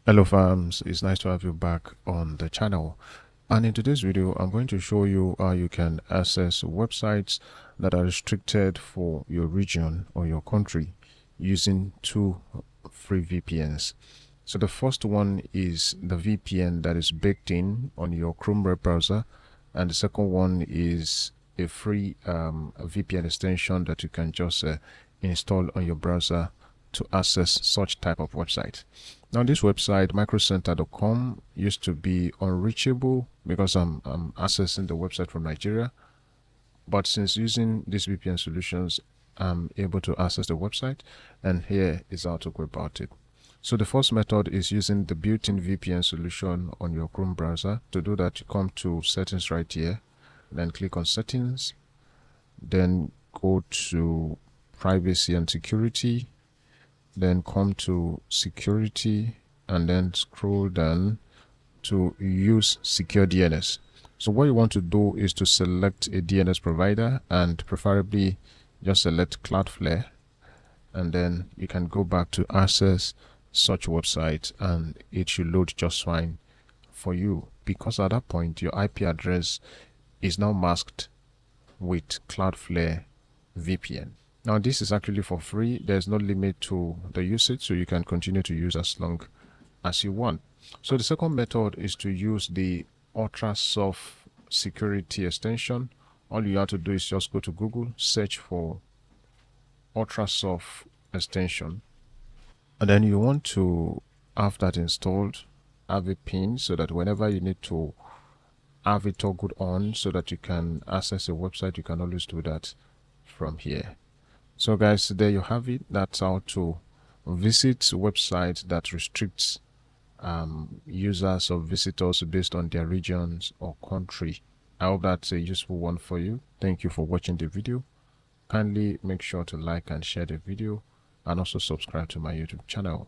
Hello fams, it's nice to have you back on the channel, and in today's video I'm going to show you how you can access websites that are restricted for your region or your country using two free VPNs. So the first one is the VPN that is baked in on your Chrome web browser, and the second one is a free VPN extension that you can just install on your browser to access such type of website. Now this website microcenter.com used to be unreachable because I'm accessing the website from Nigeria, but since using these VPN solutions I'm able to access the website, and here is how to go about it. So the first method is using the built-in VPN solution on your Chrome browser. To do that, you come to settings right here, then click on settings, then go to privacy and security, then come to security, and then scroll down to use secure DNS. So what you want to do is to select a DNS provider, and preferably just select Cloudflare, and then you can go back to access such website and it should load just fine for you, because at that point your IP address is now masked with Cloudflare VPN. Now this is actually for free. There's no limit to the usage, so you can continue to use as long as you want. So the second method is to use the Ultrasoft security extension. All you have to do is just go to Google, search for Ultrasoft extension, and then you want to have that installed, have a pin so that whenever you need to have it toggled on so that you can access a website, you can always do that from here. So guys, there you have it. That's how to visit websites that restricts users or visitors based on their regions or country. I hope that's a useful one for you. Thank you for watching the video. Kindly make sure to like and share the video, and also subscribe to my YouTube channel.